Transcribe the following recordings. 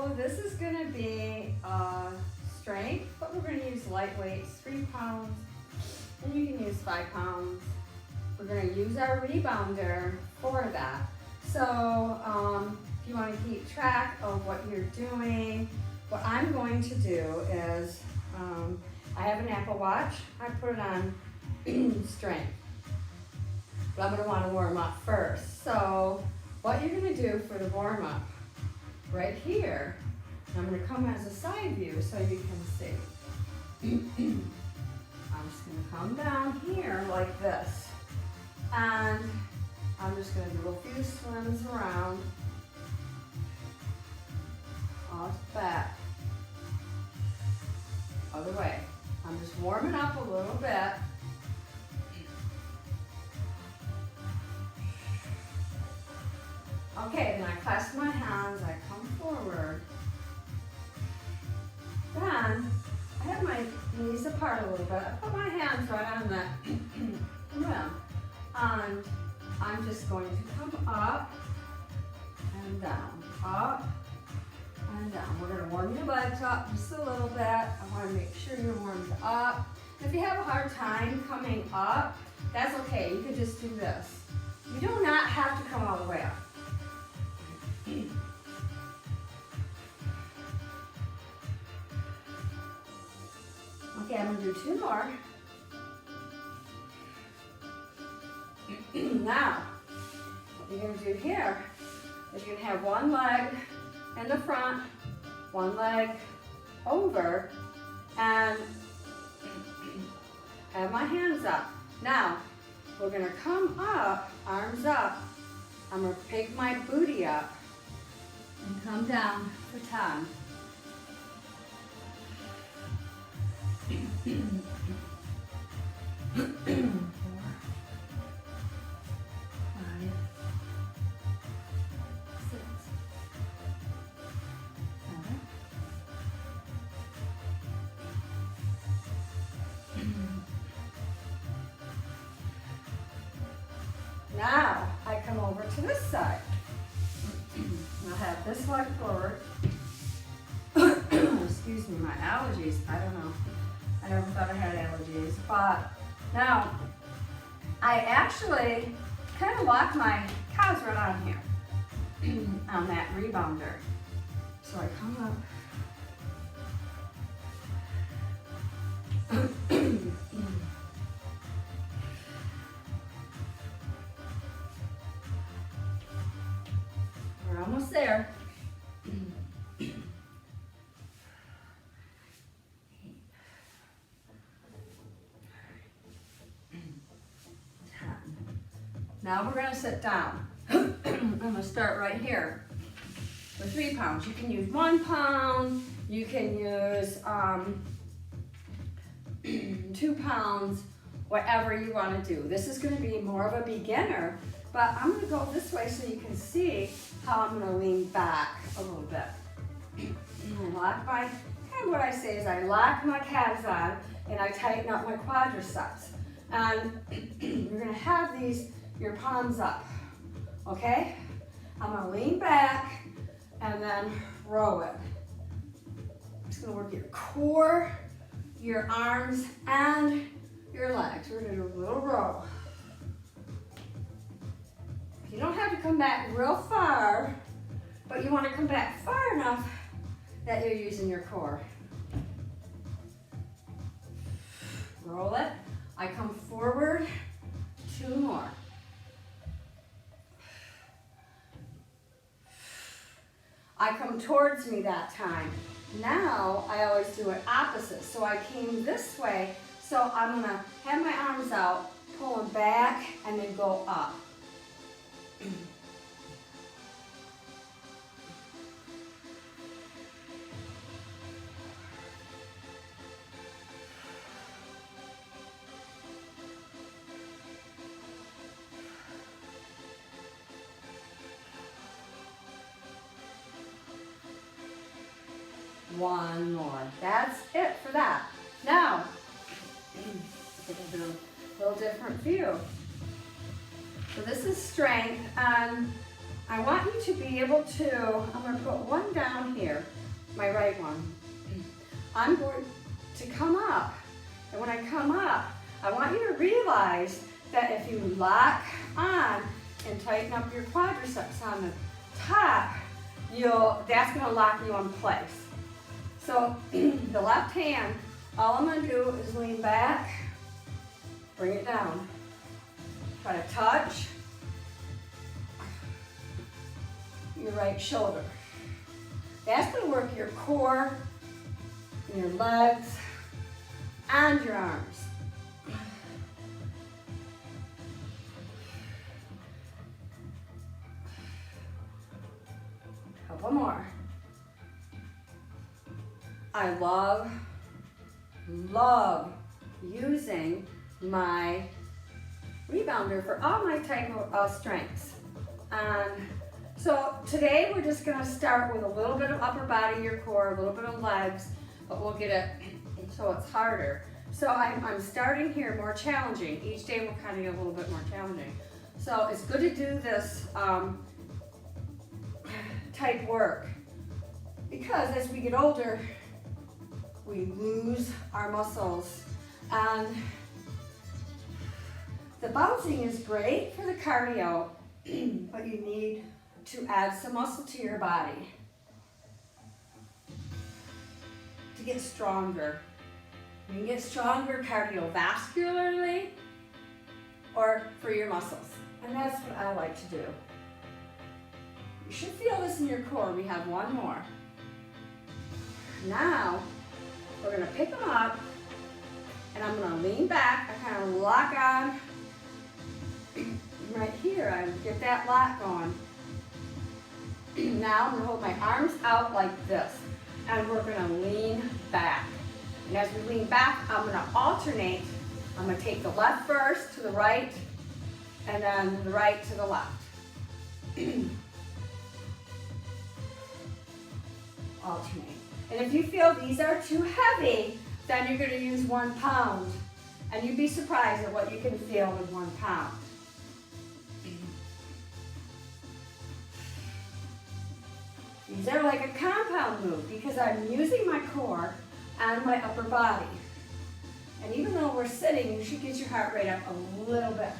So this is gonna be strength, but we're gonna use light weights, 3 pounds, and you can use 5 pounds. We're gonna use our rebounder for that. So if you wanna keep track of what you're doing, what I'm going to do is, I have an Apple Watch. I put it on strength, but I'm gonna wanna warm up first. So what you're gonna do for the warm up, right here, I'm gonna come as a side view so you can see. I'm just gonna come down here like this. And I'm just gonna do a few swims around. Off back. Other way. I'm just warming up a little bit. Okay, then I clasp my hands, I come forward. Then, I have my knees apart a little bit. I put my hands right on the rim. And I'm just going to come up and down, up and down. We're going to warm your legs up just a little bit. I want to make sure you're warmed up. If you have a hard time coming up, that's okay. You can just do this. You do not have to come all the way up. Okay, I'm going to do 2 more. Now, what you're going to do here is you're going to have one leg in the front, one leg over, and have my hands up. Now, we're going to come up, arms up. I'm going to pick my booty up and come down for 10. Now, I come over to this side. I'll have this leg forward. Excuse me, my allergies, I don't know. I never thought I had allergies, but now, I actually kind of lock my calves right on here, on that rebounder. So I come up. We're almost there. Now we're going to sit down. I'm going to start right here with 3 pounds. You can use 1 pound. You can use 2 pounds, whatever you want to do. This is going to be more of a beginner, but I'm going to go this way so you can see how I'm going to lean back a little bit. And lock my, kind of what I say is I lock my calves on and I tighten up my quadriceps. And you're going to have your palms up, okay? I'm going to lean back and then row it. I'm just going to work your core, your arms, and your legs. We're going to do a little row. You don't have to come back real far, but you want to come back far enough that you're using your core. Roll it. I come forward, 2 more. I come towards me that time. Now, I always do it opposite. So I came this way, so I'm gonna have my arms out, pull them back, and then go up. One more. That's it for that. Now, we'll do a little different view. So this is strength, and I want you to be able to, I'm going to put one down here. my right one. I'm going to come up. And when I come up, I want you to realize that if you lock on and tighten up your quadriceps on the top, that's gonna lock you in place. So the left hand, all I'm gonna do is lean back, bring it down. Try to touch your right shoulder. That's gonna work your core, your legs, and your arms. Couple more. I love using my rebounder for all my type of strengths. So today we're just gonna start with a little bit of upper body, your core, a little bit of legs, but we'll get it so it's harder. So I'm starting here more challenging. Each day we'll kind of get a little bit more challenging. So it's good to do this type work because as we get older, we lose our muscles. And the bouncing is great for the cardio, but you need to add some muscle to your body to get stronger. You can get stronger cardiovascularly or for your muscles. And that's what I like to do. You should feel this in your core. We have one more. Now, we're gonna pick them up and I'm gonna lean back. I kind of lock on right here. I get that lock going. Now I'm gonna hold my arms out like this and we're gonna lean back. And as we lean back, I'm gonna alternate. I'm gonna take the left first to the right and then the right to the left. Alternate. And if you feel these are too heavy, then you're gonna use 1 pound. And you'd be surprised at what you can feel with 1 pound. These are like a compound move because I'm using my core and my upper body. And even though we're sitting, you should get your heart rate up a little bit.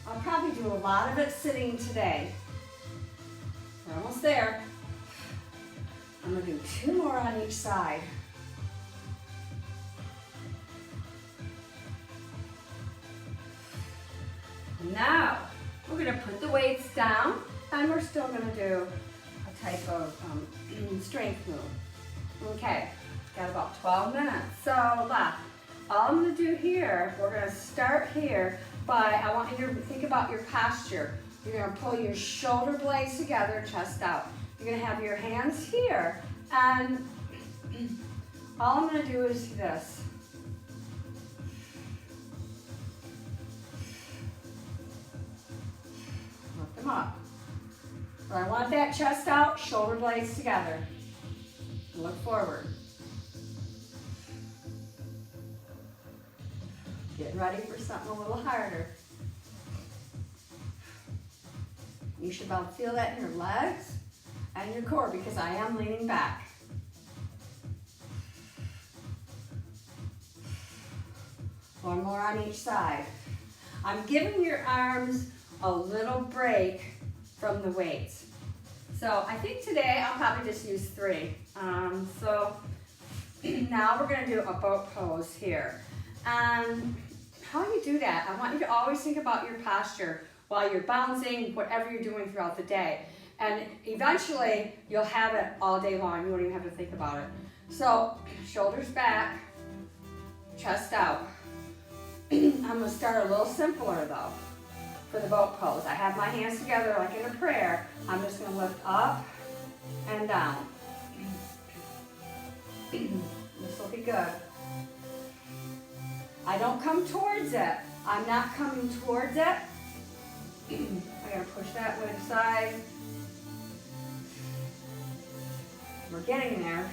I'll probably do a lot of it sitting today. We're almost there. I'm gonna do 2 more on each side. Now, we're gonna put the weights down and we're still gonna do a type of strength move. Okay, got about 12 minutes. So all I'm gonna do here, we're gonna start here by, I want you to think about your posture. You're gonna pull your shoulder blades together, chest out. You're gonna have your hands here, and all I'm gonna do is this. Lift them up. So I want that chest out, shoulder blades together. Look forward. Getting ready for something a little harder. You should about feel that in your legs and your core because I am leaning back. One more on each side. I'm giving your arms a little break from the weights. So I think today I'll probably just use 3. So now we're gonna do a boat pose here. And how you do that, I want you to always think about your posture while you're bouncing, whatever you're doing throughout the day. And eventually you'll have it all day long. You won't even have to think about it. So shoulders back, chest out. I'm gonna start a little simpler though for the boat pose. I have my hands together like in a prayer. I'm just gonna lift up and down. This will be good. I don't come towards it. I'm not coming towards it. I gotta push that way aside. We're getting there.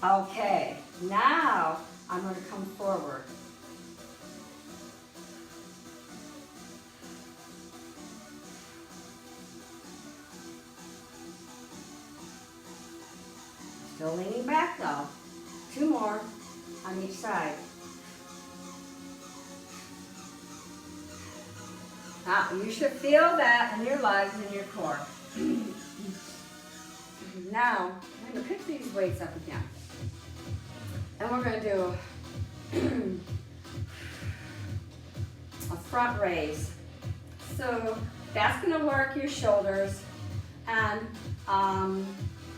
Okay, now I'm going to come forward. Still leaning back though. 2 more on each side. Now, you should feel that in your legs and your core. Now, I'm going to pick these weights up again. And we're going to do a front raise. So that's going to work your shoulders. And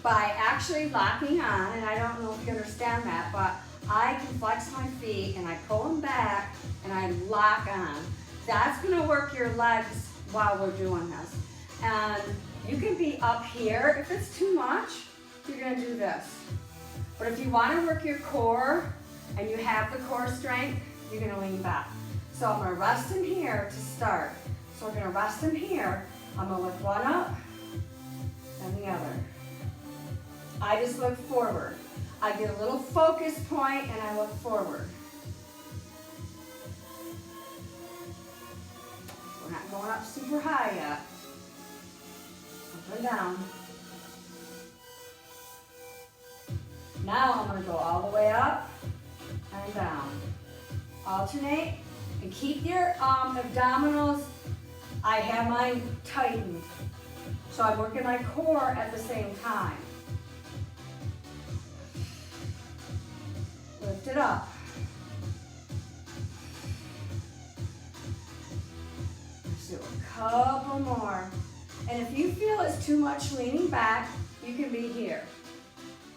by actually locking on, and I don't know if you understand that, but I can flex my feet and I pull them back and I lock on. That's going to work your legs while we're doing this. And you can be up here. If it's too much, you're going to do this. But if you want to work your core and you have the core strength, you're going to lean back. So I'm going to rest in here to start. So we're going to rest in here. I'm going to lift one up and the other. I just look forward. I get a little focus point and I look forward. We're not going up super high yet. Up and down. Now I'm going to go all the way up and down. Alternate and keep your abdominals. I have mine tightened. So I'm working my core at the same time. Lift it up. Let's do a couple more. And if you feel it's too much leaning back, you can be here.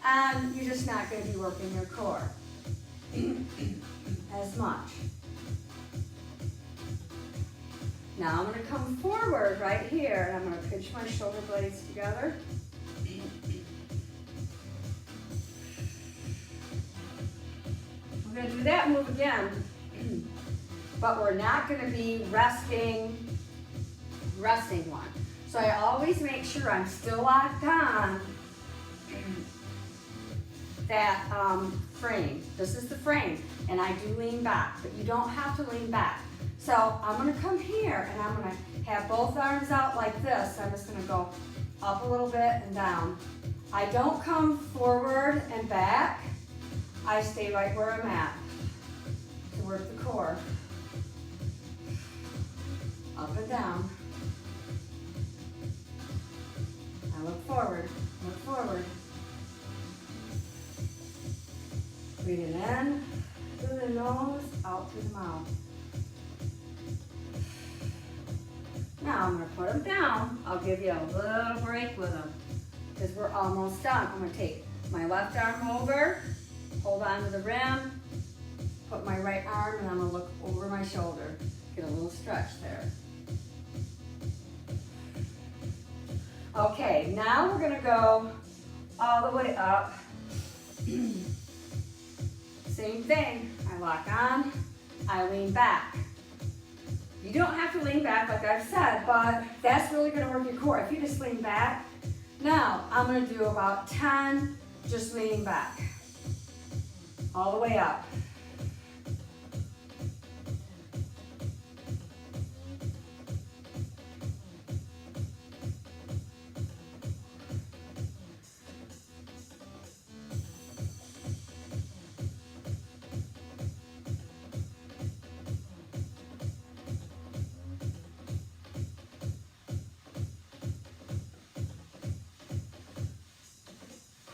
And you're just not going to be working your core as much. Now I'm going to come forward right here, and I'm going to pinch my shoulder blades together. We're going to do that move again, but we're not going to be resting one. So I always make sure I'm still locked on that frame. This is the frame, and I do lean back, but you don't have to lean back. So I'm going to come here, and I'm going to have both arms out like this. I'm just going to go up a little bit and down. I don't come forward and back. I stay right where I'm at to work the core. Up and down. I look forward, look forward. Breathing in through the nose, out through the mouth. Now I'm going to put them down. I'll give you a little break with them because we're almost done. I'm going to take my left arm over, hold on to the rim, put my right arm, and I'm going to look over my shoulder. Get a little stretch there. Okay, now we're going to go all the way up. Same thing. I lock on, I lean back. You don't have to lean back like I've said, but that's really going to work your core. If you just lean back. Now, I'm going to do about 10 just leaning back. All the way up.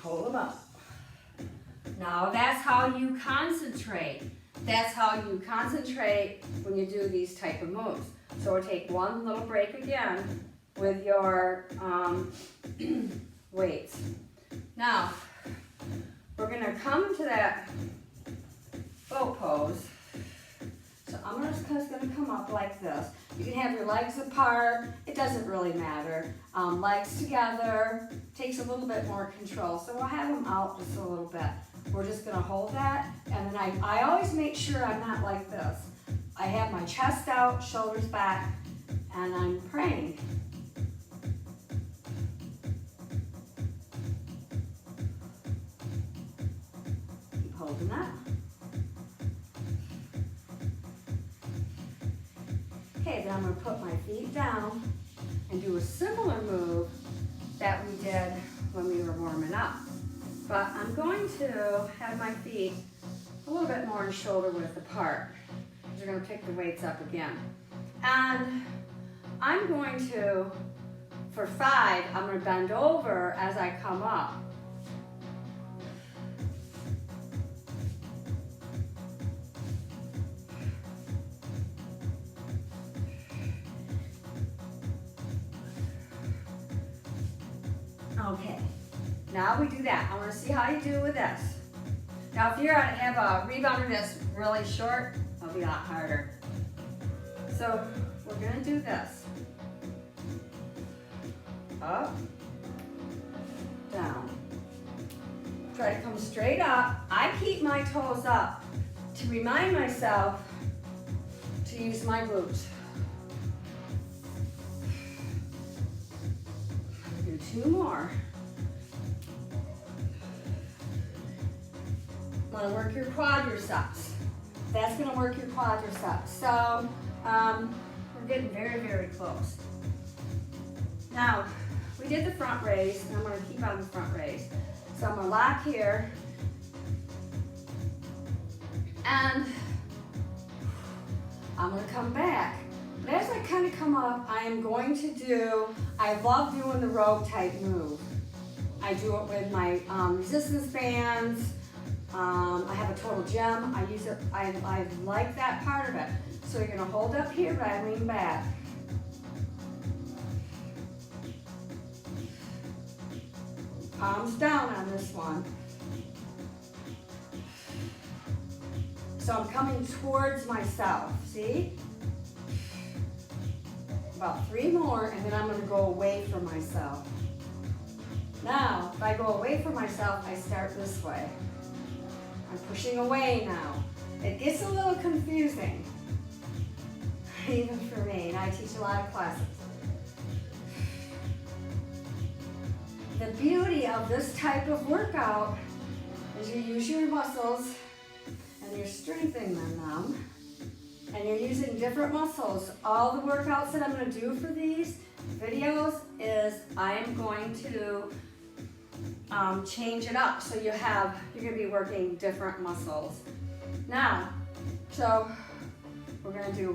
Hold them up. Now that's how you concentrate. That's how you concentrate when you do these type of moves. So we'll take one little break again with your weights. Now, we're gonna come to that boat pose. So I'm just gonna come up like this. You can have your legs apart, it doesn't really matter. Legs together, takes a little bit more control. So we'll have them out just a little bit. We're just gonna hold that, and then I always make sure I'm not like this. I have my chest out, shoulders back, and I'm praying. Keep holding that. Okay, then I'm going to put my feet down and do a similar move that we did when we were warming up. but I'm going to have my feet a little bit more shoulder width apart. We're going to pick the weights up again. And I'm going to, for 5, I'm going to bend over as I come up. Okay, now we do that. I want to see how you do with this. Now, if you have a rebounder that's really short, it'll be a lot harder. So we're going to do this. Up, down. Try to come straight up. I keep my toes up to remind myself to use my glutes. Do 2 more. Want to work your quadriceps. That's going to work your quadriceps. So we're getting very, very close. Now, we did the front raise, and I'm going to keep on the front raise. So I'm going to lock here. And I'm going to come back. But as I kind of come up, I am going to do, I love doing the rogue type move. I do it with my resistance bands. I have a total gym. I use it, I like that part of it. So you're gonna hold up here, but I lean back. Palms down on this one. So I'm coming towards myself, see? About 3 more, and then I'm gonna go away from myself. Now, if I go away from myself, I start this way. I'm pushing away now. It gets a little confusing, even for me, and I teach a lot of classes. The beauty of this type of workout is you use your muscles and you're strengthening them, and you're using different muscles. All the workouts that I'm going to do for these videos is I am going to change it up, so you're going to be working different muscles. Now, so we're going to do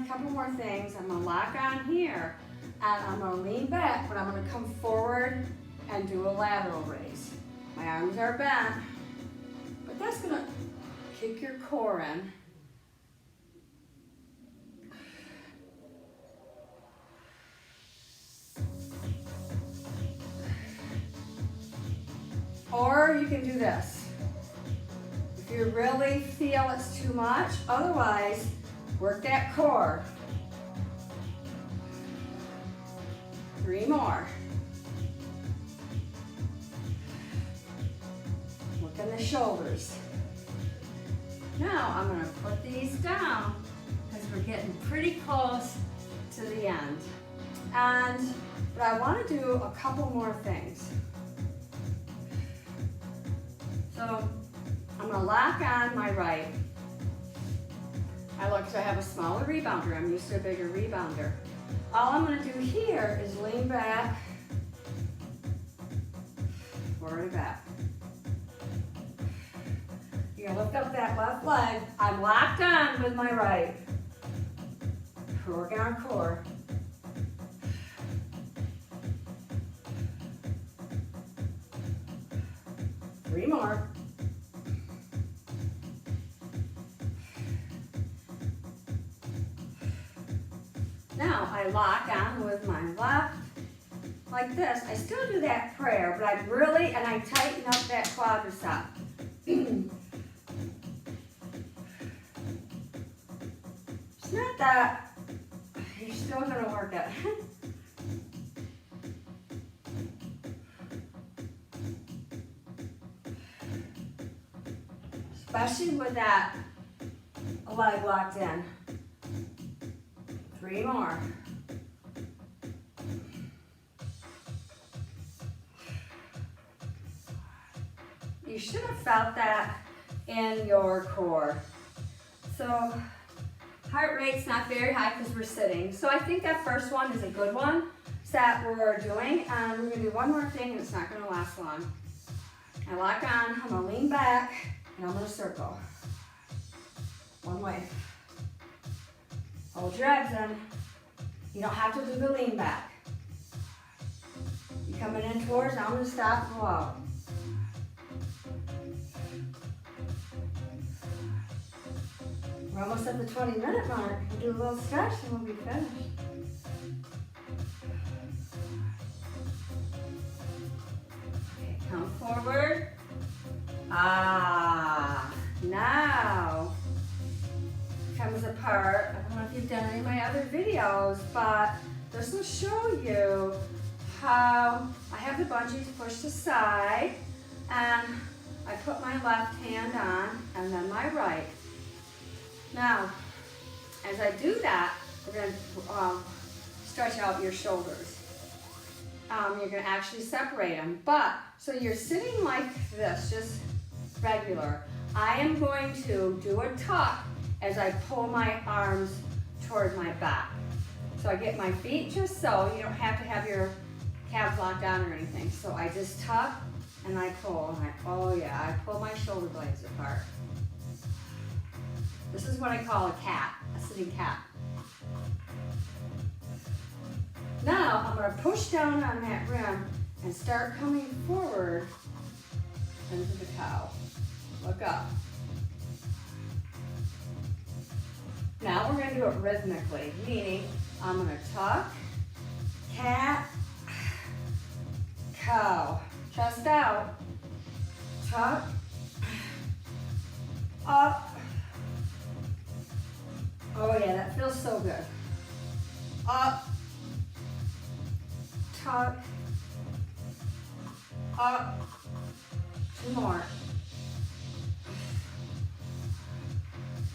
couple more things. I'm going to lock on here, and I'm going to lean back, but I'm going to come forward and do a lateral raise. My arms are bent, but that's going to kick your core in. Or you can do this. If you really feel it's too much, otherwise, work that core. 3 more. Work on the shoulders. Now I'm going to put these down because we're getting pretty close to the end. But I want to do a couple more things. So I'm going to lock on my right. I like to have a smaller rebounder. I'm used to a bigger rebounder. All I'm going to do here is lean back, forward back. You're going to lift up that left leg. I'm locked on with my right. We're working our core. Three more. Now I lock on with my left like this. I still do that prayer, but I tighten up that quadricep. It's not that, you're still gonna work it. Especially with that leg locked in. 3 more. You should have felt that in your core. So heart rate's not very high because we're sitting. So I think that first one is a good one that we're doing. We're gonna do one more thing and it's not gonna last long. I lock on, I'm gonna lean back, and I'm gonna circle. One way. Hold your abs in. You don't have to do the lean back. You coming in towards, I'm gonna stop and go out. We're almost at the 20-minute mark. We'll do a little stretch and we'll be finished. Okay, come forward. Now comes a part. I don't know if you've done any of my other videos, but this will show you how I have the bungees pushed aside and I put my left hand on and then my right. Now, as I do that, we're going to stretch out your shoulders. You're going to actually separate them. But, so you're sitting like this, just regular. I am going to do a tuck as I pull my arms toward my back. So I get my feet just so, you don't have to have your calves locked down or anything. So I just tuck and I pull. And oh yeah, I pull my shoulder blades apart. This is what I call a cat, a sitting cat. Now I'm going to push down on that rim and start coming forward into the cow. Look up. Now we're going to do it rhythmically, meaning I'm going to tuck, cat, cow, chest out, tuck, up. Oh yeah, that feels so good. Up, tuck, up, 2 more.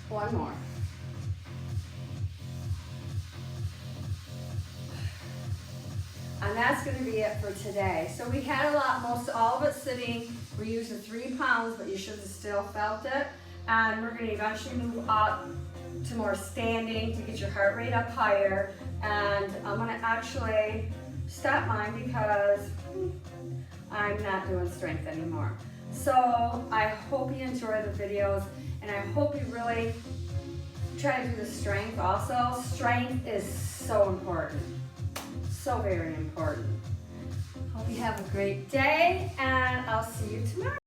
1 more. And that's going to be it for today. So we had a lot, most all of it sitting. We're using 3 pounds, but you should have still felt it. And we're going to eventually move up to more standing to get your heart rate up higher. And I'm going to actually stop mine because I'm not doing strength anymore. So I hope you enjoy the videos and I hope you really try to do the strength also. Strength is so important. So very important. Hope you have a great day and I'll see you tomorrow.